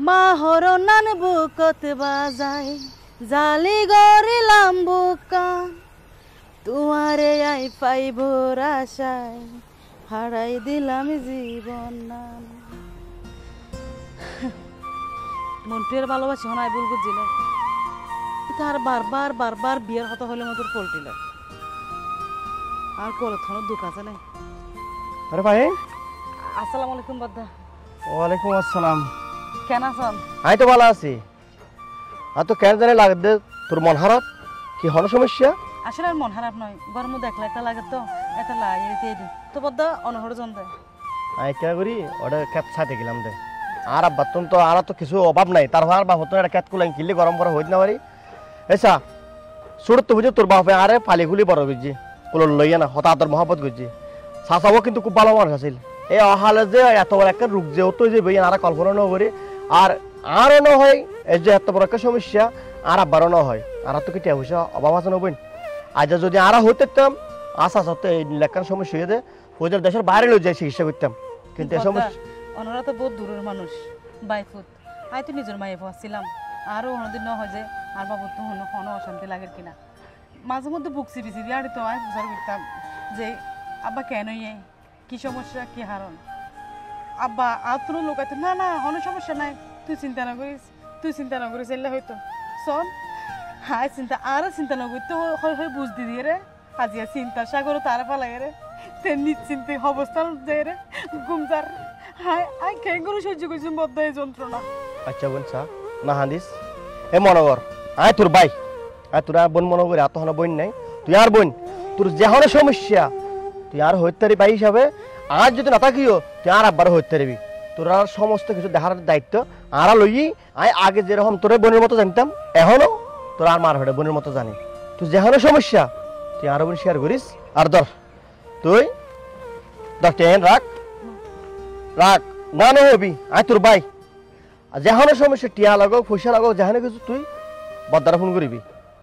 মাহরনান বুকত বাজাই জালি গরিলাম বুকান তোমারে আই পাইবর আশায় হারাই দিলাম জীবন নাম। মন্টুয়ের ভালোবাসি হনাই ভুল বুঝছিল তার বারবার বারবার বিয়ের কথা হলে মতো পল্টিল আর কলথনের দুঃখ আছে নাই। আরে ভাই আসসালামু আলাইকুম বদ্দা। ওয়ালাইকুম আসসালাম। কেন আছেন? আমি তো ভালো আছি। আর তো কেন জানি লাগে দে তোর মন খারাপ কি হলো সমস্যা? আসলে আর মন খারাপ নয় গরম দেখলে একটা লাগে তো এটা লাগে দিই তো বদ্দা অনহর জন দেয় আমি কে করি ওটা ক্যাপ ছাইতে গেলাম দে আর বাতন তো আর তো কিছু অভাব নাই তার আর বাপ তো একটা ক্যাট কুলাইন কিনলে গরম করা হইত না পারি এসা ছোট তো বুঝে তোর বাপে আরে ফালি খুলি বড় করছি কুলো লইয়া না হতা তোর মহব্বত করছি চাচাও কিন্তু খুব ভালো মানুষ আছিল এই অহালে যে এত বড় একটা রোগ যে তো যে বইয়া আর কল্পনা ন করি আর আরও ন হয় এই যে এত বড় একটা সমস্যা আর আব্বারও ন হয় আর তো কি টিয়া পয়সা অভাব আছে না বইন আজ যদি আর হইতাম আশা সত্ত্বে এই লেখার সমস্যা হয়ে যায় ওদের দেশের বাইরে লই যায় চিকিৎসা করতাম কিন্তু এই সমস্যা ওনারা তো বহুত দূরের মানুষ বাইফুত আই তো নিজের মায়ে বসছিলাম আরও অন্যদিন ন হয় যে আর বাবু তো কোনো অশান্তি লাগে কিনা মাঝে মধ্যে বুক চিবি চিবি আর তো আমি বুঝার করতাম যে আব্বা কেন কি সমস্যা কি হারণ আব্বা আর তোর লোক আছে না না কোনো সমস্যা নাই তুই চিন্তা না করিস এলে হয়তো শোন হাই চিন্তা আর চিন্তা না করি তো হয় বুঝ দিদি রে আজিয়া চিন্তা সাগর তার পালাই রে তে নিশ্চিন্তে অবস্থান যায় রে ঘুমজার হাই আই কেন করে সহ্য করছি বদ্ধ এই যন্ত্রণা। আচ্ছা বোন চা না হাদিস এ মনগর আয় তোর ভাই আয় তোর আর বোন মনগর এত হনা বোন নাই তুই আর বোন তোর যে হনে সমস্যা তুই আর হইতে পারি ভাই হিসাবে আর যদি না থাকিও তুই আর আব্বার হইতে পারবি তোর আর সমস্ত কিছু দেখার দায়িত্ব আর লই আয় আগে যেরকম তোর বোনের মতো জানতাম এখনো তোর আর মার হয়ে বোনের মতো জানি তুই যে হনে সমস্যা তুই আর বোন শেয়ার করিস আর ধর তুই ধর টেন রাখ রাখ না না হবি আয় তোর ভাই যেখানে সমস্যা টিয়া লাগাও পয়সা লাগাও যেখানে কিছু তুই বদ্দারা ফোন করিবি